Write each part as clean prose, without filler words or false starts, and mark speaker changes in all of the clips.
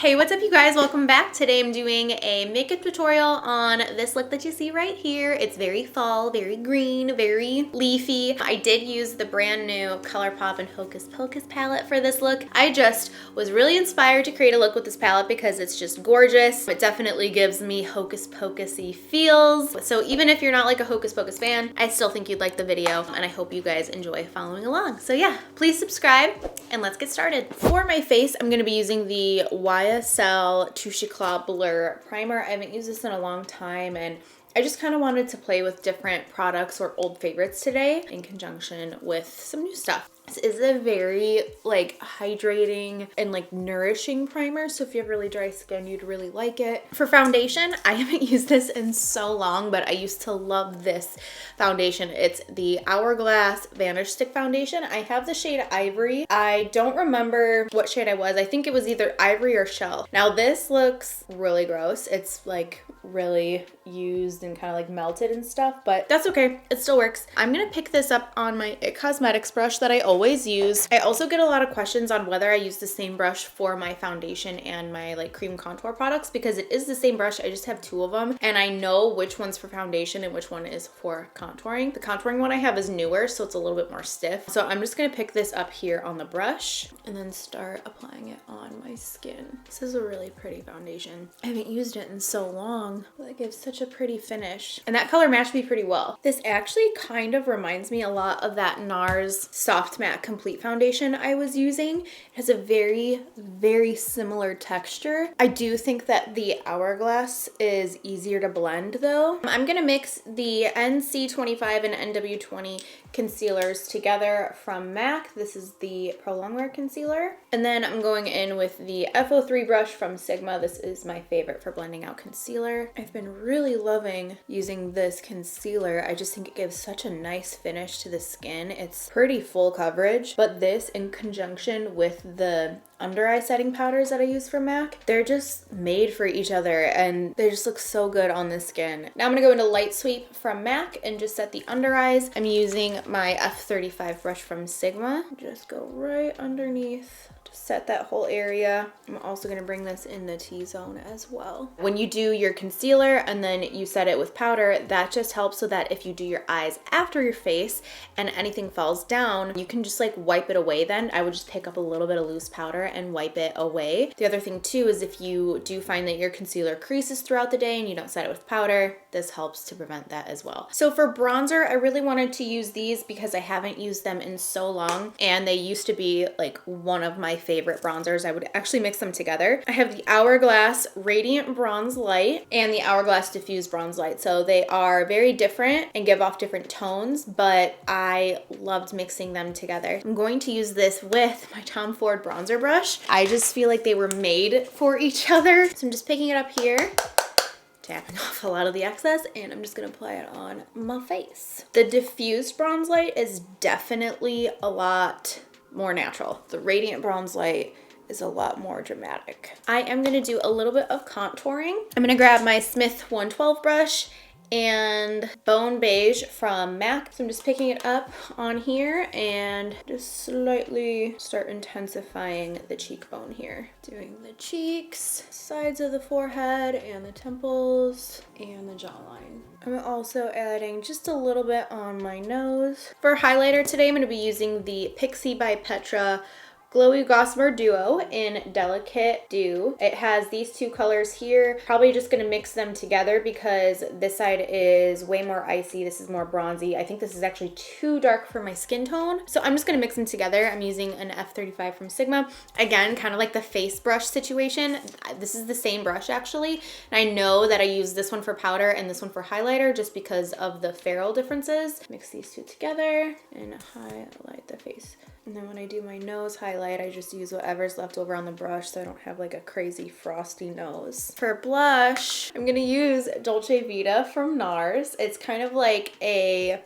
Speaker 1: Hey, what's up you guys? Welcome back. Today I'm doing a makeup tutorial on this look that you see right here. It's very fall, very green, very leafy. I did use the brand new ColourPop and Hocus Pocus palette for this look. I just was really inspired to create a look with this palette because it's just gorgeous. It definitely gives me Hocus Pocus-y feels. So even if you're not like a Hocus Pocus fan, I still think you'd like the video and I hope you guys enjoy following along. So yeah, please subscribe and let's get started. For my face, I'm gonna be using the YSL Touche Éclat Blur Primer. I haven't used this in a long time and I just kind of wanted to play with different products or old favorites today in conjunction with some new stuff. This is a very like hydrating and like nourishing primer, so if you have really dry skin, you'd really like it. For foundation, I haven't used this in so long, but I used to love this foundation. It's the Hourglass Vanish Stick Foundation. I have the shade Ivory. I don't remember what shade I was. I think it was either Ivory or Shell. Now this looks really gross. It's like really used and kind of like melted and stuff, but that's okay. It still works. I'm gonna pick this up on my IT Cosmetics brush that I always use. I also get a lot of questions on whether I use the same brush for my foundation and my like cream contour products because it is the same brush. I just have two of them and I know which one's for foundation and which one is for contouring. The contouring one I have is newer, so it's a little bit more stiff. So I'm just gonna pick this up here on the brush and then start applying it on my skin. This is a really pretty foundation. I haven't used it in so long. It gives such a pretty finish. And that color matched me pretty well. This actually kind of reminds me a lot of that NARS Soft Matte Complete Foundation I was using. It has a very, very similar texture. I do think that the Hourglass is easier to blend though. I'm gonna mix the NC25 and NW20 concealers together from MAC. This is the Pro Longwear concealer. And then I'm going in with the FO3 brush from Sigma. This is my favorite for blending out concealer. I've been really loving using this concealer. I just think it gives such a nice finish to the skin. It's pretty full coverage, but this in conjunction with the under eye setting powders that I use from MAC, they're just made for each other and they just look so good on the skin. Now I'm gonna go into Light Sweep from MAC and just set the under eyes. I'm using my F35 brush from Sigma. Just go right underneath to set that whole area. I'm also gonna bring this in the T-zone as well. When you do your concealer and then you set it with powder, that just helps so that if you do your eyes after your face and anything falls down, you can just like wipe it away then. I would just pick up a little bit of loose powder and wipe it away. The other thing too is if you do find that your concealer creases throughout the day and you don't set it with powder, this helps to prevent that as well. So for bronzer, I really wanted to use these because I haven't used them in so long and they used to be like one of my favorite bronzers. I would actually mix them together. I have the Hourglass Radiant Bronze Light and the Hourglass Diffuse Bronze Light. So they are very different and give off different tones, but I loved mixing them together. I'm going to use this with my Tom Ford bronzer brush. I just feel like they were made for each other. So I'm just picking it up here, tapping off a lot of the excess, and I'm just gonna apply it on my face. The diffused bronze light is definitely a lot more natural. The Radiant Bronze Light is a lot more dramatic. I am gonna do a little bit of contouring. I'm gonna grab my Smith 112 brush and Bone Beige from MAC. So I'm just picking it up on here and just slightly start intensifying the cheekbone here. Doing the cheeks, sides of the forehead, and the temples, and the jawline. I'm also adding just a little bit on my nose. For highlighter today, I'm going to be using the Pixie by Petra Glowy Gossamer Duo in Delicate Dew. It has these two colors here. Probably just gonna mix them together because this side is way more icy. This is more bronzy. I think this is actually too dark for my skin tone. So I'm just gonna mix them together. I'm using an F35 from Sigma. Again, kind of like the face brush situation. This is the same brush actually. And I know that I use this one for powder and this one for highlighter just because of the ferrule differences. Mix these two together and highlight the face. And then when I do my nose highlight, I just use whatever's left over on the brush so I don't have like a crazy frosty nose. For blush, I'm gonna use Dolce Vita from NARS. It's kind of like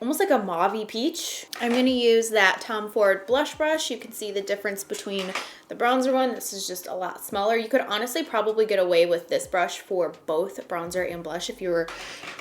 Speaker 1: almost like a mauve-y peach. I'm gonna use that Tom Ford blush brush. You can see the difference between the bronzer one. This is just a lot smaller. You could honestly probably get away with this brush for both bronzer and blush if you were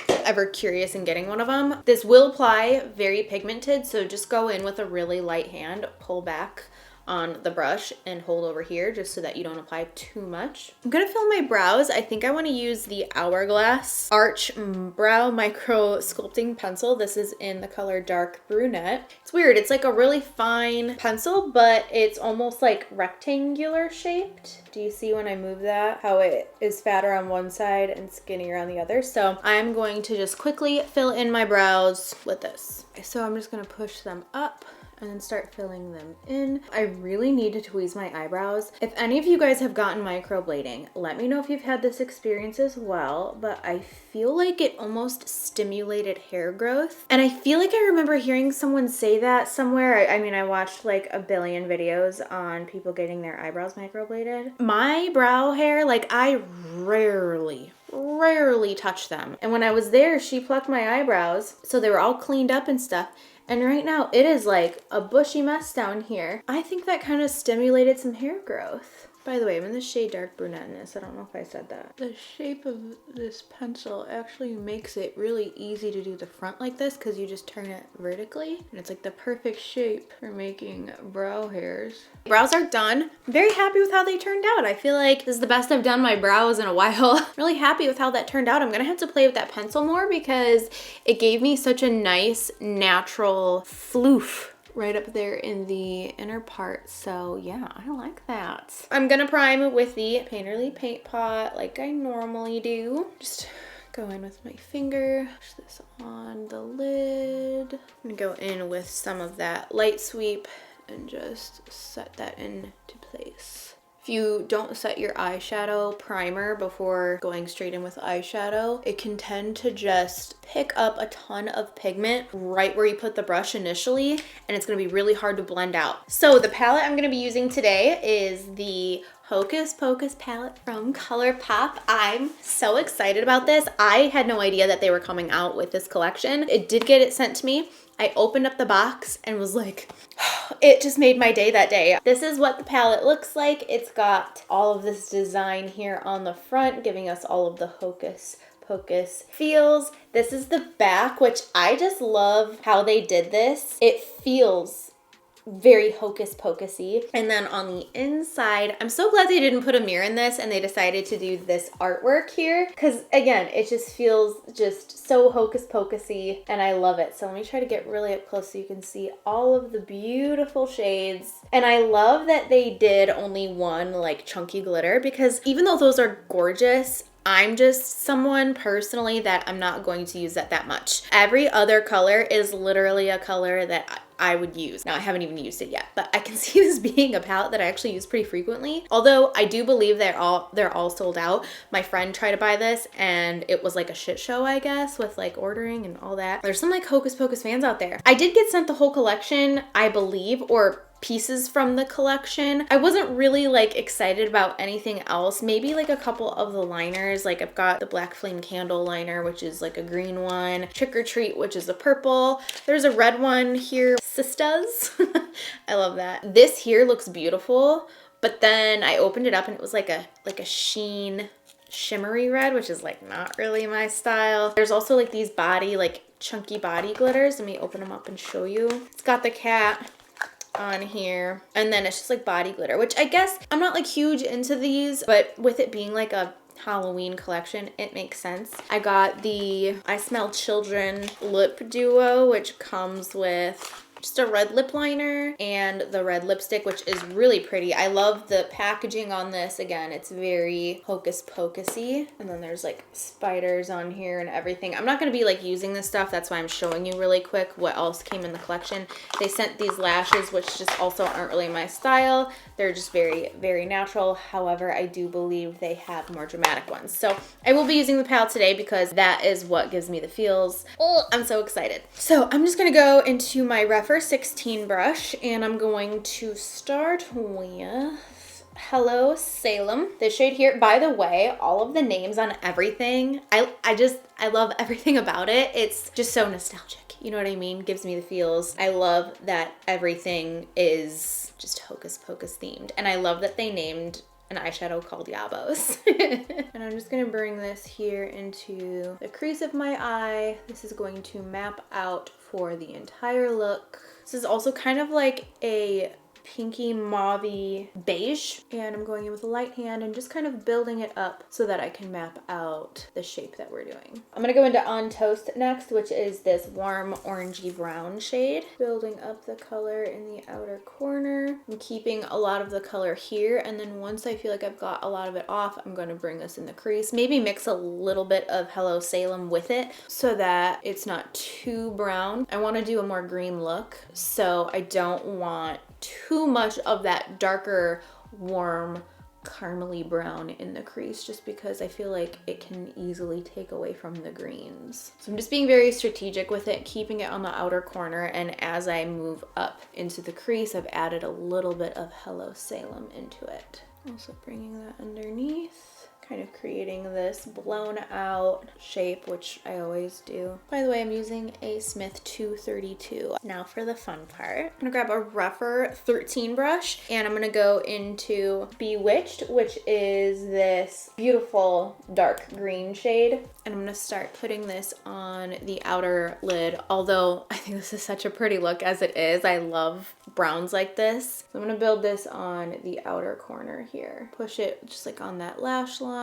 Speaker 1: ever curious in getting one of them. This will apply very pigmented, so just go in with a really light hand, pull back on the brush and hold over here just so that you don't apply too much. I'm gonna fill my brows. I think I want to use the Hourglass Arch Brow Micro Sculpting Pencil. This is in the color Dark Brunette. It's weird. It's like a really fine pencil, but it's almost like rectangular shaped. Do you see when I move that? How it is fatter on one side and skinnier on the other. So I'm going to just quickly fill in my brows with this. So I'm just gonna push them up and then start filling them in. I really need to tweeze my eyebrows. If any of you guys have gotten microblading, let me know if you've had this experience as well, but I feel like it almost stimulated hair growth. And I feel like I remember hearing someone say that somewhere. I mean, I watched like a billion videos on people getting their eyebrows microbladed. My brow hair, like I rarely touch them. And when I was there, she plucked my eyebrows, so they were all cleaned up and stuff. And right now it is like a bushy mess down here. I think that kind of stimulated some hair growth. By the way, I'm in the shade Dark Brunette in this. I don't know if I said that. The shape of this pencil actually makes it really easy to do the front like this because you just turn it vertically. And it's like the perfect shape for making brow hairs. Brows are done. I'm very happy with how they turned out. I feel like this is the best I've done my brows in a while. Really happy with how that turned out. I'm gonna have to play with that pencil more because it gave me such a nice natural floof right up there in the inner part. So yeah, I like that. I'm gonna prime with the Painterly Paint Pot like I normally do. Just go in with my finger, push this on the lid. I'm gonna go in with some of that light sweep and just set that into place. If you don't set your eyeshadow primer before going straight in with eyeshadow, it can tend to just pick up a ton of pigment right where you put the brush initially, and it's gonna be really hard to blend out. So the palette I'm gonna be using today is the Hocus Pocus palette from ColourPop. I'm so excited about this. I had no idea that they were coming out with this collection. It did get it sent to me. I opened up the box and was like, it just made my day that day. This is what the palette looks like. It's got all of this design here on the front, giving us all of the Hocus Pocus feels. This is the back, which I just love how they did this. It feels very Hocus Pocusy. And then on the inside, I'm so glad they didn't put a mirror in this and they decided to do this artwork here, because again, it just feels just so Hocus Pocusy and I love it. So let me try to get really up close so you can see all of the beautiful shades. And I love that they did only one like chunky glitter, because even though those are gorgeous, I'm just someone personally that I'm not going to use that much. Every other color is literally a color that I would use. Now I haven't even used it yet, but I can see this being a palette that I actually use pretty frequently. Although I do believe they're all sold out. My friend tried to buy this and it was like a shit show, I guess, with like ordering and all that. There's some like Hocus Pocus fans out there. I did get sent the whole collection, I believe, or pieces from the collection. I wasn't really like excited about anything else. Maybe like a couple of the liners. Like I've got the Black Flame Candle liner, which is like a green one. Trick or Treat, which is a purple. There's a red one here. Sisters. I love that. This here looks beautiful, but then I opened it up and it was like a sheen shimmery red, which is like not really my style. There's also like these body, like chunky body glitters. Let me open them up and show you. It's got the cat on here, and then it's just like body glitter, which I guess I'm not like huge into these, but with it being like a Halloween collection, it makes sense. I got the I Smell Children lip duo, which comes with just a red lip liner and the red lipstick, which is really pretty. I love the packaging on this. Again, it's very Hocus Pocusy. And then there's like spiders on here and everything. I'm not gonna be like using this stuff. That's why I'm showing you really quick what else came in the collection. They sent these lashes, which just also aren't really my style. They're just very, very natural. However, I do believe they have more dramatic ones. So I will be using the palette today because that is what gives me the feels. Oh, I'm so excited. So I'm just gonna go into my Refer 16 brush and I'm going to start with Hello Salem. This shade here, by the way, all of the names on everything, I love everything about it. It's just so nostalgic. You know what I mean? Gives me the feels. I love that everything is just Hocus Pocus themed. And I love that they named an eyeshadow called Yabos. And I'm just gonna bring this here into the crease of my eye. This is going to map out for the entire look. This is also kind of like a pinky mauvey beige. And I'm going in with a light hand and just kind of building it up so that I can map out the shape that we're doing. I'm gonna go into On Toast next, which is this warm orangey brown shade. Building up the color in the outer corner. I'm keeping a lot of the color here, and then once I feel like I've got a lot of it off, I'm gonna bring this in the crease. Maybe mix a little bit of Hello Salem with it so that it's not too brown. I wanna do a more green look, so I don't want too much of that darker, warm, caramely brown in the crease, just because I feel like it can easily take away from the greens. So I'm just being very strategic with it, keeping it on the outer corner, and as I move up into the crease, I've added a little bit of Hello Salem into it. Also bringing that underneath, kind of creating this blown out shape, which I always do. By the way, I'm using a Smith 232. Now for the fun part. I'm gonna grab a rougher 13 brush, and I'm gonna go into Bewitched, which is this beautiful dark green shade. And I'm gonna start putting this on the outer lid, although I think this is such a pretty look as it is. I love browns like this. So I'm gonna build this on the outer corner here. Push it just like on that lash line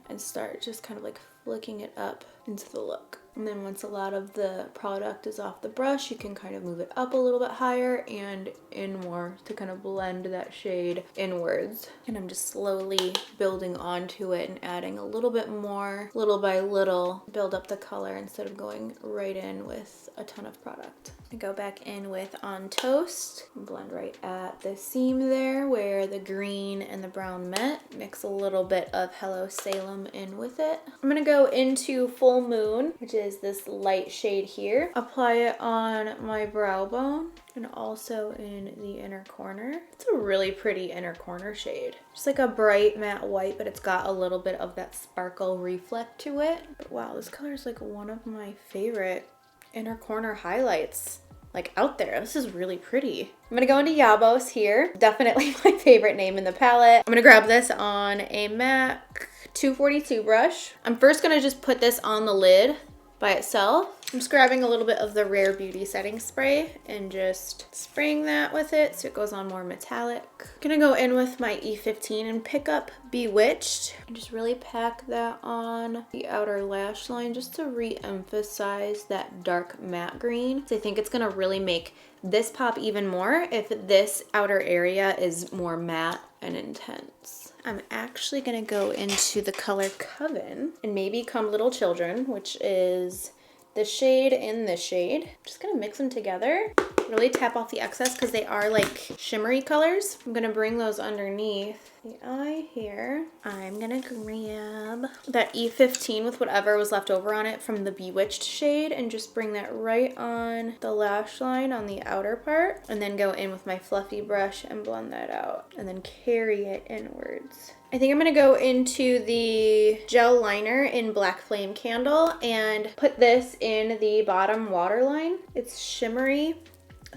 Speaker 1: and start just kind of like flicking it up into the look. And then once a lot of the product is off the brush, you can kind of move it up a little bit higher and in more to kind of blend that shade inwards. And I'm just slowly building onto it and adding a little bit more, little by little, build up the color instead of going right in with a ton of product. I go back in with On Toast, blend right at the seam there where the green and the brown met. Mix a little bit of Hello Salem in with it. I'm gonna go into Full Moon, which is this light shade here. Apply it on my brow bone and also in the inner corner. It's a really pretty inner corner shade. Just like a bright matte white, but it's got a little bit of that sparkle reflect to it. But wow, this color is like one of my favorite inner corner highlights like out there. This is really pretty. I'm gonna go into Yabos here. Definitely my favorite name in the palette. I'm gonna grab this on a MAC 242 brush. I'm first gonna just put this on the lid by itself. I'm just grabbing a little bit of the Rare Beauty setting spray and just spraying that with it so it goes on more metallic. Gonna go in with my E15 and pick up Bewitched and just really pack that on the outer lash line just to re-emphasize that dark matte green. So I think it's gonna really make this pop even more if this outer area is more matte and intense. I'm actually gonna go into the color Coven and maybe Come Little Children, which is the shade in this shade. I'm just gonna mix them together, really tap off the excess because they are like shimmery colors. I'm gonna bring those underneath the eye here. I'm gonna grab that E15 with whatever was left over on it from the Bewitched shade and just bring that right on the lash line on the outer part, and then go in with my fluffy brush and blend that out and then carry it inwards. I think I'm gonna go into the gel liner in Black Flame Candle and put this in the bottom waterline. It's shimmery,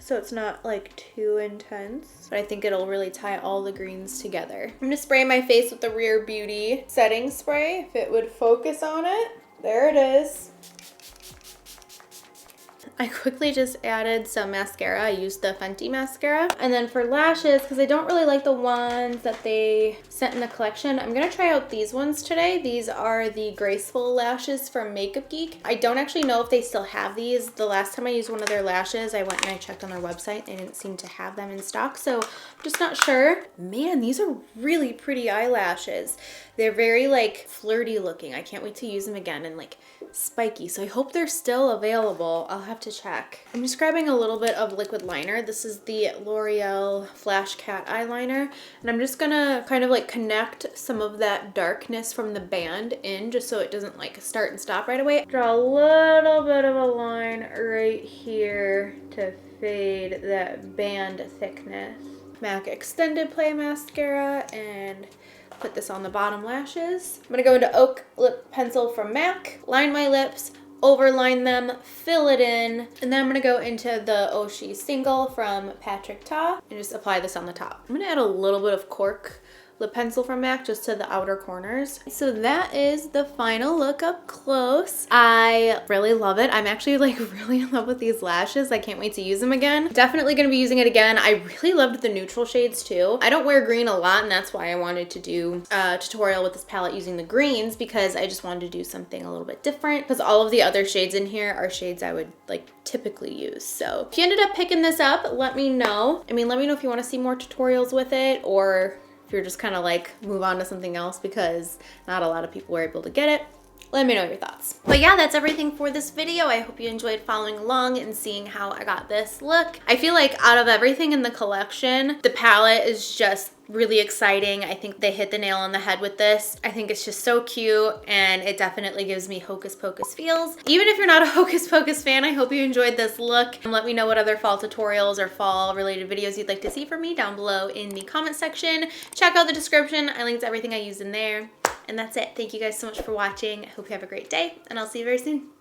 Speaker 1: so it's not like too intense, but I think it'll really tie all the greens together. I'm gonna spray my face with the Rare Beauty setting spray, if it would focus on it. There it is. I quickly just added some mascara. I used the Fenty mascara. And then for lashes, because I don't really like the ones that they sent in the collection, I'm gonna try out these ones today. These are the Graceful lashes from Makeup Geek. I don't actually know if they still have these. The last time I used one of their lashes, I went and I checked on their website. They didn't seem to have them in stock, so I'm just not sure. Man, these are really pretty eyelashes. They're very like flirty looking. I can't wait to use them again, and like spiky, so I hope they're still available. I'll have to check. I'm just grabbing a little bit of liquid liner. This is the L'Oreal Flash Cat eyeliner, and I'm just gonna kind of like connect some of that darkness from the band in, just so it doesn't like start and stop right away. Draw a little bit of a line right here to fade that band thickness. MAC Extended Play Mascara and put this on the bottom lashes. I'm gonna go into Oak Lip Pencil from MAC, line my lips, overline them, fill it in, and then I'm gonna go into the Oshi Single from Patrick Ta and just apply this on the top. I'm gonna add a little bit of cork lip pencil from MAC just to the outer corners. So that is the final look up close. I really love it. I'm actually like really in love with these lashes. I can't wait to use them again. Definitely gonna be using it again. I really loved the neutral shades too. I don't wear green a lot, and that's why I wanted to do a tutorial with this palette using the greens, because I just wanted to do something a little bit different, because all of the other shades in here are shades I would like typically use. So if you ended up picking this up, let me know. I mean, let me know if you want to see more tutorials with it, or if you're just kind of like move on to something else because not a lot of people were able to get it. Let me know your thoughts. But yeah, that's everything for this video. I hope you enjoyed following along and seeing how I got this look. I feel like out of everything in the collection, the palette is just really exciting. I think they hit the nail on the head with this. I think it's just so cute, and it definitely gives me Hocus Pocus feels. Even if you're not a Hocus Pocus fan, I hope you enjoyed this look. And let me know what other fall tutorials or fall related videos you'd like to see from me down below in the comment section. Check out the description. I linked everything I used in there. And that's it. Thank you guys so much for watching. I hope you have a great day, and I'll see you very soon.